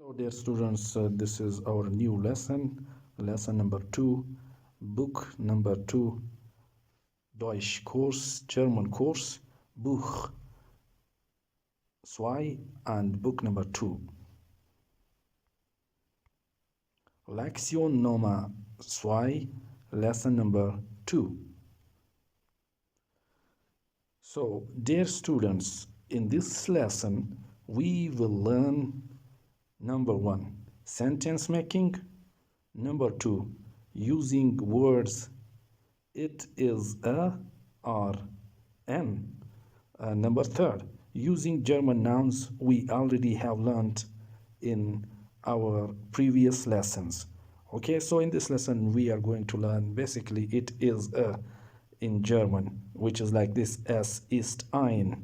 Hello, dear students. This is our new lesson number 2, book number 2, Deutsch course, German course, Buch 2 and book number 2. Lektion Nummer 2, lesson number 2. So, dear students, in this lesson, we will learn number 1, sentence making. Number 2, using words it is a or an. Number 3, using German nouns we already have learned in our previous lessons. Okay, so in this lesson we are going to learn basically it is a in German, which is like this: es ist ein,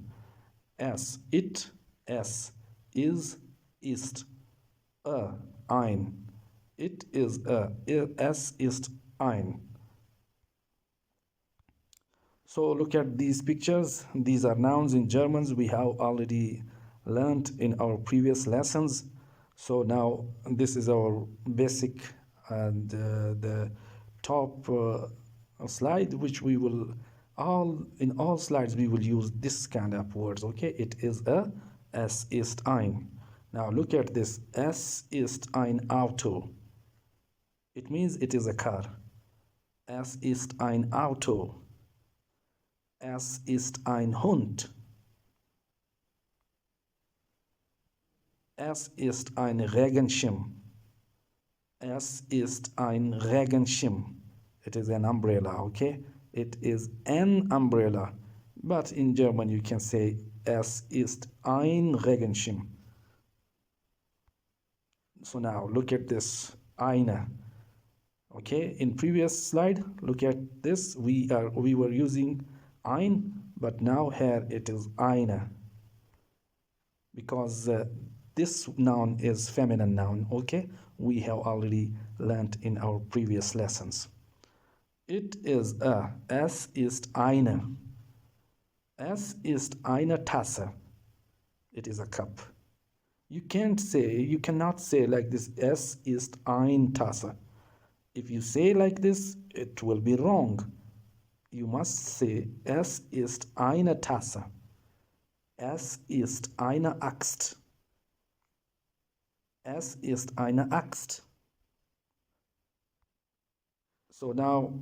es it, es is, ist, ein, it is a, es ist ein. So look at these pictures. These are nouns in Germans we have already learned in our previous lessons. So now this is our basic and the top slide, which we will in all slides we will use this kind of words. Okay, it is a, es ist ein. Now look at this: es ist ein Auto. It means it is a car. Es ist ein Auto. Es ist ein Hund. Es ist ein Regenschirm. Es ist ein Regenschirm. It is an umbrella, okay? It is an umbrella. But in German you can say es ist ein Regenschirm. So now look at this: eine. Okay, in previous slide, look at this. We were using ein, but now here it is eine, because this noun is feminine noun. Okay, we have already learned in our previous lessons. It is a, es ist eine. Es ist eine Tasse. It is a cup. You cannot say like this: es ist ein Tasse. If you say like this, it will be wrong. You must say es ist eine Tasse. Es ist eine Axt. Es ist eine Axt. So now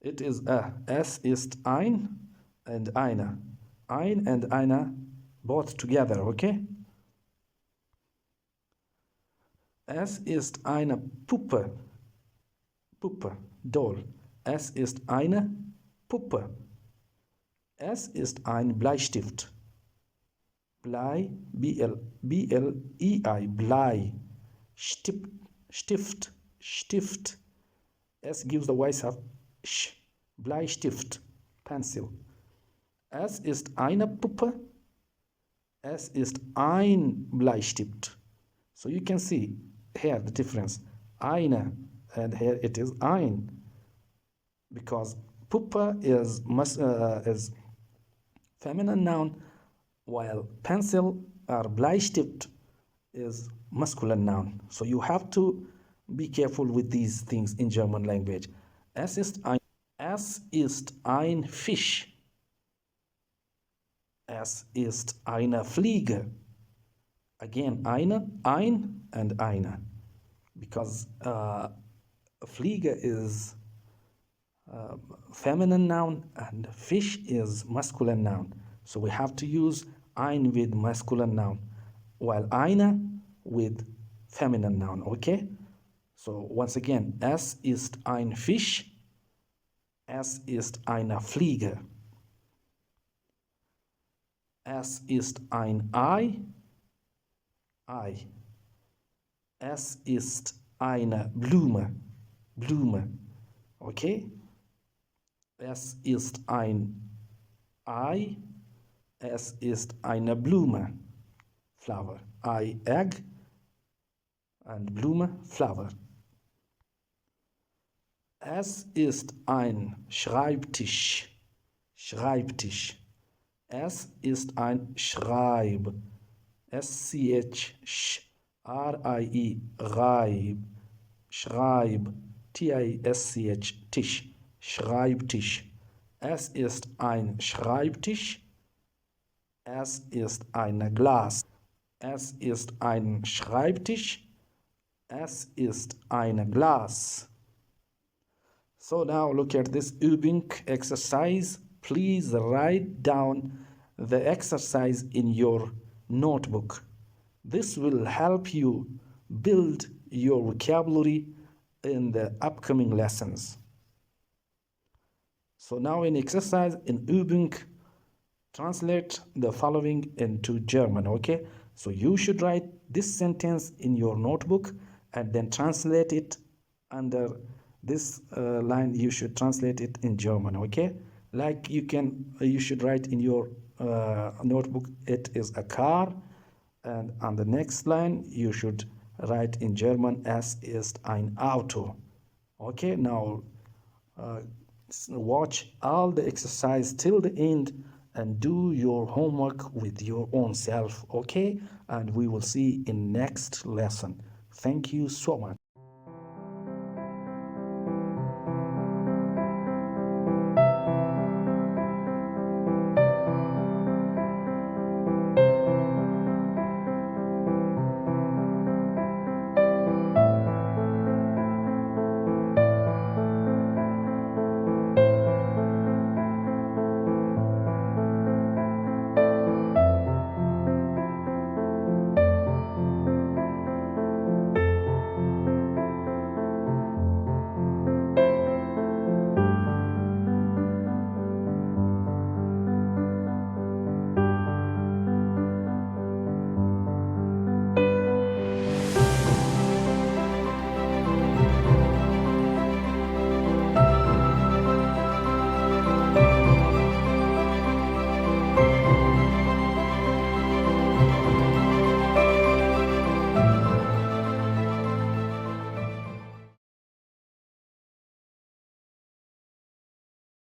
it is a, es ist ein and eine. Ein and eine both together, okay? Es ist eine Puppe. Puppe, doll. Es ist eine Puppe. Es ist ein Bleistift. Blei, B-L-E-I, Blei. Stift, Stift. Es gives the voice of sh. Bleistift, pencil. Es ist eine Puppe. Es ist ein Bleistift. So you can see here the difference. Eine, and here it is ein, because Puppe is feminine noun, while pencil or Bleistift is masculine noun. So you have to be careful with these things in German language. Es ist ein Fisch. Es ist eine Fliege. Again, ein and eine, because Fliege is feminine noun and fish is masculine noun. So we have to use ein with masculine noun, while eine with feminine noun, okay? So once again, es ist ein Fisch, es ist eine Fliege. Es ist ein Ei, Ei. Es ist eine Blume, Blume, okay? Es ist ein Ei, es ist eine Blume, flower. Ei, egg, and Blume, flower. Es ist ein Schreibtisch, Schreibtisch. Es ist ein Schreib, S-C-H, R-I-E, Ghaib, Schreib, T-I-S-C-H, Tisch, Schreibtisch. Es ist ein Schreibtisch. Es ist ein Glas. Es ist ein Schreibtisch. Es ist ein Glas. So now look at this Übung exercise. Please write down the exercise in your notebook. This will help you build your vocabulary in the upcoming lessons. So now in exercise, in Übung, translate the following into German, okay? So you should write this sentence in your notebook and then translate it under this line. You should translate it in German, okay? Like you should write in your notebook, it is a car, and on the next line you should write in German, es ist ein Auto. Okay, now watch all the exercise till the end and do your homework with your own self, okay? And we will see in next lesson. Thank you so much.